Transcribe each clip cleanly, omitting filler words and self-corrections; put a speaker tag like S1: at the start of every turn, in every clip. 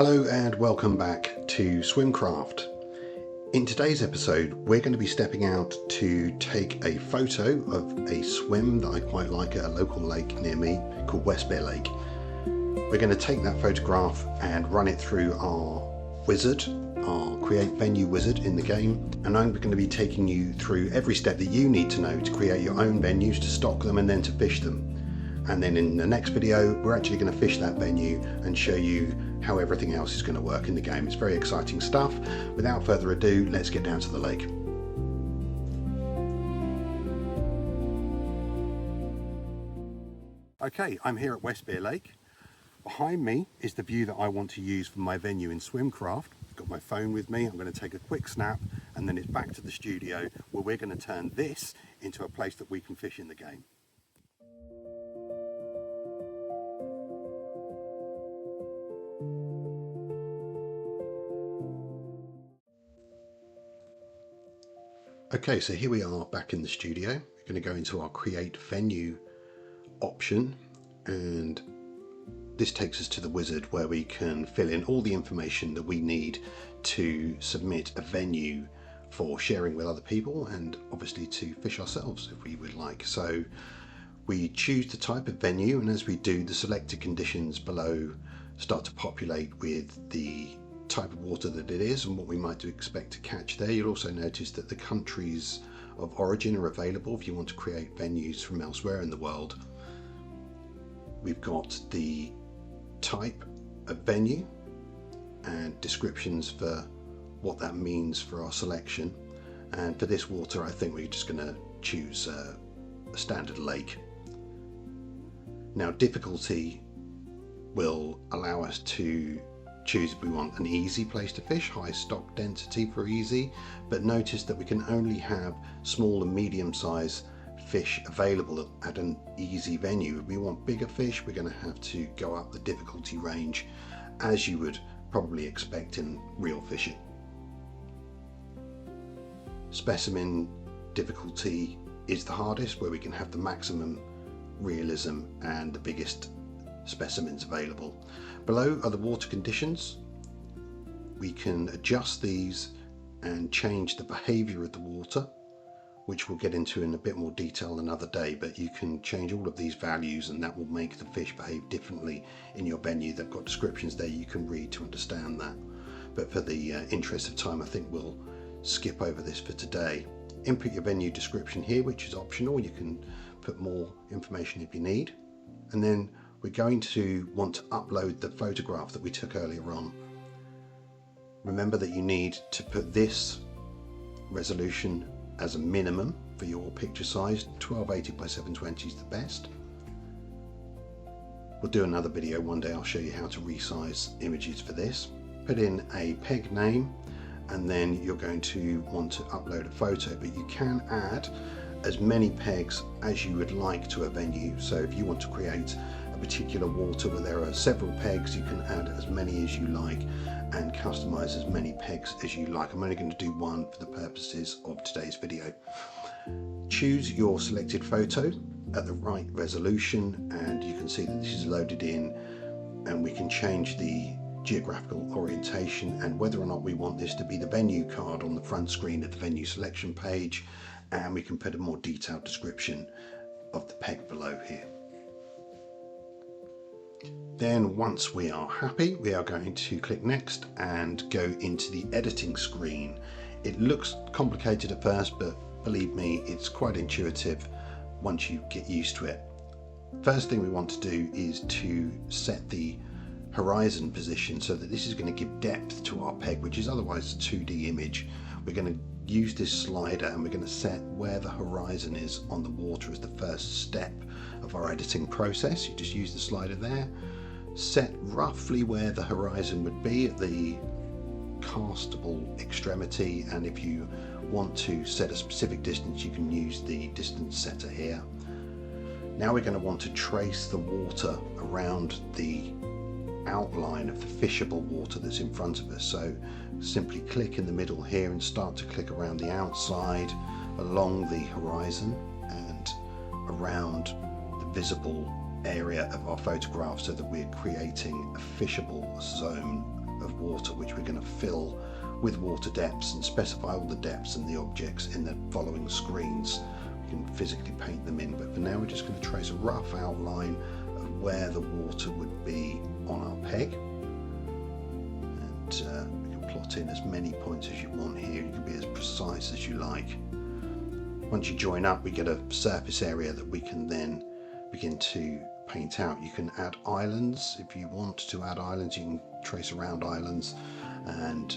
S1: Hello and welcome back to Swimcraft. In today's episode we're going to be stepping out to take a photo of a swim that I quite like at a local lake near me called Westbere Lake. We're going to take that photograph and run it through our wizard, our create venue wizard in the game, and I'm going to be taking you through every step that you need to know to create your own venues, to stock them and then to fish them. And then in the next video we're actually going to fish that venue and show you how everything else is going to work in the game. It's very exciting stuff. Without further ado, let's get down to the lake. Okay, I'm here at Westbere Lake. Behind me is the view that I want to use for my venue in Swimcraft. I've got my phone with me. I'm going to take a quick snap and then it's back to the studio where we're going to turn this into a place that we can fish in the game. Okay, so here we are back in the studio. We're going to go into our create venue option, and this takes us to the wizard where we can fill in all the information that we need to submit a venue for sharing with other people and obviously to fish ourselves if we would like. So we choose the type of venue, and as we do, the selected conditions below start to populate with the type of water that it is and what we might expect to catch there. You'll also notice that the countries of origin are available if you want to create venues from elsewhere in the world. We've got the type of venue and descriptions for what that means for our selection, and for this water I think we're just going to choose a standard lake. Now difficulty will allow us to choose if we want an easy place to fish, high stock density for easy, but notice that we can only have small and medium size fish available at an easy venue. If we want bigger fish, we're going to have to go up the difficulty range, as you would probably expect in real fishing. Specimen difficulty is the hardest, where we can have the maximum realism and the biggest specimens available. Below are the water conditions. We can adjust these and change the behavior of the water, which we'll get into in a bit more detail another day, but you can change all of these values and that will make the fish behave differently in your venue. They've got descriptions there you can read to understand that, but for the interest of time I think we'll skip over this for today. Input your venue description here, which is optional. You can put more information if you need, and then we're going to want to upload the photograph that we took earlier on. Remember that you need to put this resolution as a minimum for your picture size. 1280 by 720 is the best. We'll do another video one day. I'll show you how to resize images for this. Put in a peg name, and then you're going to want to upload a photo, but you can add as many pegs as you would like to a venue. So if you want to create particular water where there are several pegs, you can add as many as you like and customize as many pegs as you like. I'm only going to do one for the purposes of today's video. Choose your selected photo at the right resolution, and you can see that this is loaded in, and we can change the geographical orientation and whether or not we want this to be the venue card on the front screen of the venue selection page, and we can put a more detailed description of the peg below here. Then once we are happy, we are going to click next and go into the editing screen. It looks complicated at first, but believe me, it's quite intuitive once you get used to it. First thing we want to do is to set the horizon position so that this is going to give depth to our peg, which is otherwise a 2D image. We're going to use this slider and we're going to set where the horizon is on the water as the first step of our editing process. You just use the slider there, set roughly where the horizon would be at the castable extremity, and if you want to set a specific distance you can use the distance setter here. Now we're going to want to trace the water around the outline of the fishable water that's in front of us. So simply click in the middle here and start to click around the outside, along the horizon and around the visible area of our photograph, so that we're creating a fishable zone of water, which we're going to fill with water depths and specify all the depths and the objects in the following screens. We can physically paint them in, but for now we're just going to trace a rough outline of where the water would be on our peg. And we can plot in as many points as you want here. You can be as precise as you like. Once you join up, we get a surface area that we can then begin to paint out. You can add islands if you want to add islands. You can trace around islands, and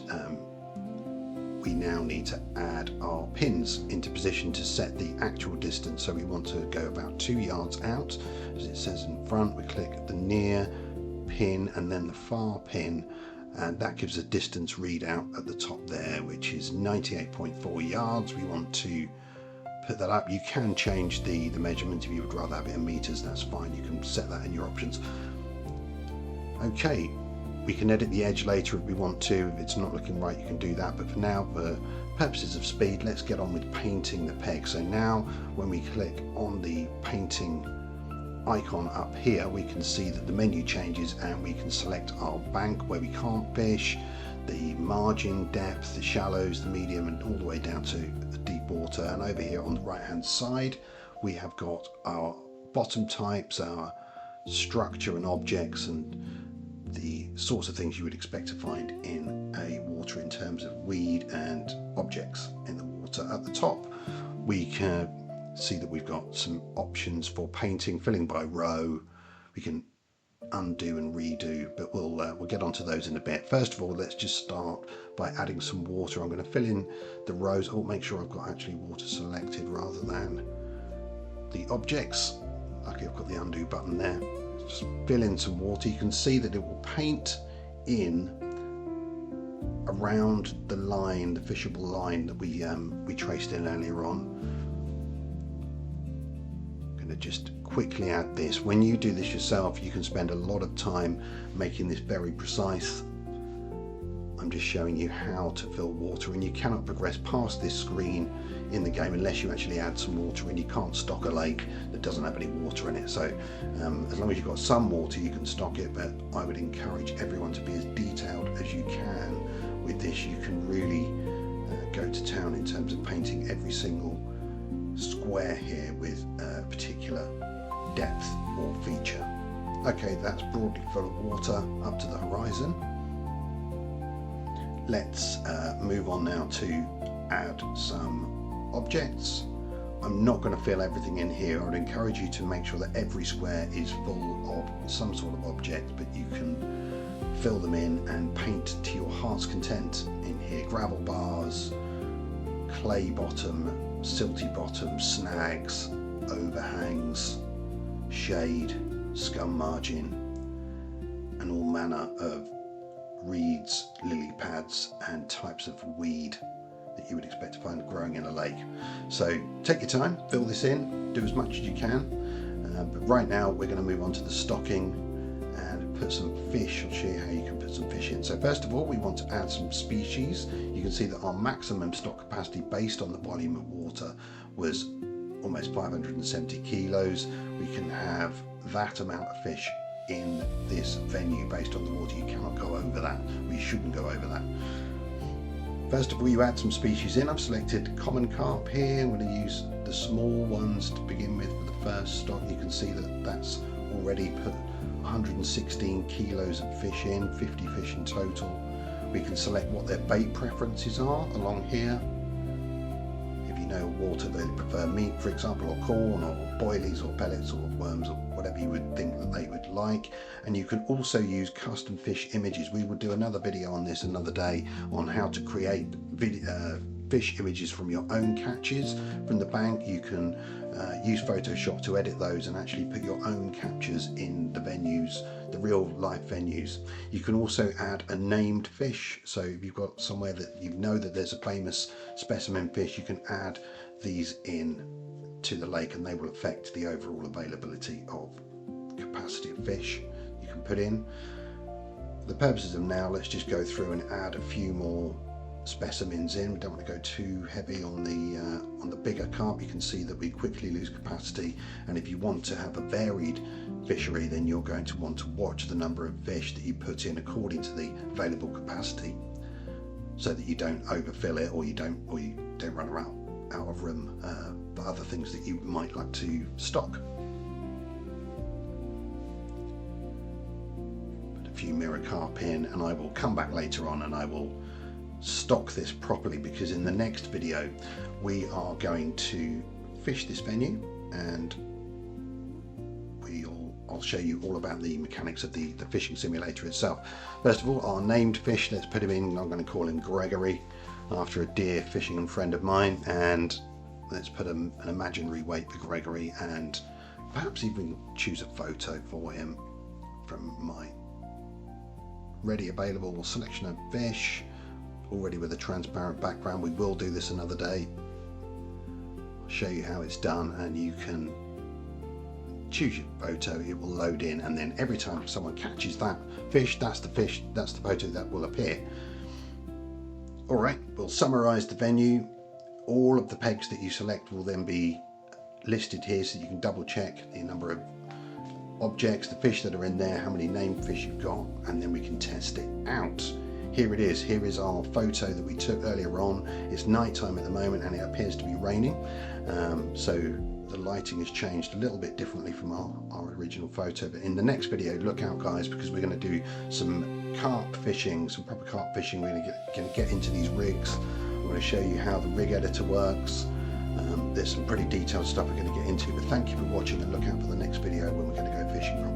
S1: we now need to add our pins into position to set the actual distance. So we want to go about 2 yards out, as it says in front. We click the near pin and then the far pin, and that gives a distance readout at the top there, which is 98.4 yards. We want to put that up. You can change the measurement if you would rather have it in meters. That's fine. You can set that in your options. Okay, we can edit the edge later if we want to. If it's not looking right, you can do that, but for now, for purposes of speed, let's get on with painting the peg. So now when we click on the painting icon up here, we can see that the menu changes, and we can select our bank where we can't fish, the margin depth, the shallows, the medium, and all the way down to the deep water. And over here on the right hand side, we have got our bottom types, our structure and objects, and the sorts of things you would expect to find in a water in terms of weed and objects in the water. At the top, we can see that we've got some options for painting, filling by row. We can undo and redo, but we'll get onto those in a bit. First of all, let's just start by adding some water. I'm going to fill in the rows. I'll make sure I've got actually water selected rather than the objects. Okay, I've got the undo button there. Just fill in some water. You can see that it will paint in around the line, the fishable line that we traced in earlier on. I'm going to just quickly add this. When you do this yourself, you can spend a lot of time making this very precise. I'm just showing you how to fill water, and you cannot progress past this screen in the game unless you actually add some water in. You can't stock a lake that doesn't have any water in it. So as long as you've got some water, you can stock it, but I would encourage everyone to be as detailed as you can with this. You can really go to town in terms of painting every single square here with a particular depth or feature. Okay, that's broadly full of water up to the horizon. Let's move on now to add some objects. I'm not going to fill everything in here. I would encourage you to make sure that every square is full of some sort of object, but you can fill them in and paint to your heart's content in here. Gravel bars, clay bottom, silty bottom, snags, overhangs, shade, scum margin, and all manner of reeds, lily pads, and types of weed that you would expect to find growing in a lake. So take your time, fill this in, do as much as you can, but right now we're going to move on to the stocking and put some fish. I'll show you how you can put some fish in. So first of all, we want to add some species. You can see that our maximum stock capacity based on the volume of water was almost 570 kilos. We can have that amount of fish in this venue based on the water. You cannot go over that. We shouldn't go over that. First of all, you add some species in. I've selected common carp here. I'm going to use the small ones to begin with for the first stock. You can see that that's already put 116 kilos of fish in, 50 fish in total. We can select what their bait preferences are along here. If you know water, they prefer meat, for example, or corn, or boilies, or pellets, or worms, or whatever you would think that they would like. And you can also use custom fish images. We will do another video on this another day on how to create fish images from your own catches from the bank. You can use Photoshop to edit those and actually put your own captures in the venues, the real life venues. You can also add a named fish. So if you've got somewhere that you know that there's a famous specimen fish, you can add these in to the lake, and they will affect the overall availability of capacity of fish you can put in. For the purposes of now, let's just go through and add a few more specimens in. We don't want to go too heavy on the bigger carp. You can see that we quickly lose capacity, and if you want to have a varied fishery, then you're going to want to watch the number of fish that you put in according to the available capacity, so that you don't overfill it, or you don't run out of room for other things that you might like to stock. Put a few mirror carp in, and I will come back later on and I will stock this properly, because in the next video we are going to fish this venue, and I'll show you all about the mechanics of the fishing simulator itself. First of all, our named fish, let's put him in. I'm going to call him Gregory, after a dear fishing friend of mine, and let's put an imaginary weight for Gregory, and perhaps even choose a photo for him from my ready available selection of fish, already with a transparent background. We will do this another day. I'll show you how it's done, and you can choose your photo, it will load in, and then every time someone catches that fish, that's the photo that will appear. Alright, we'll summarise the venue. All of the pegs that you select will then be listed here, so you can double check the number of objects, the fish that are in there, how many named fish you've got, and then we can test it out. Here it is. Here is our photo that we took earlier on. It's night time at the moment, and it appears to be raining, so the lighting has changed a little bit differently from our original photo. But in the next video, look out guys, because we're going to do some carp fishing, some proper carp fishing. We're going to get into these rigs. I'm going to show you how the rig editor works. There's some pretty detailed stuff we're going to get into, but thank you for watching, and look out for the next video when we're going to go fishing.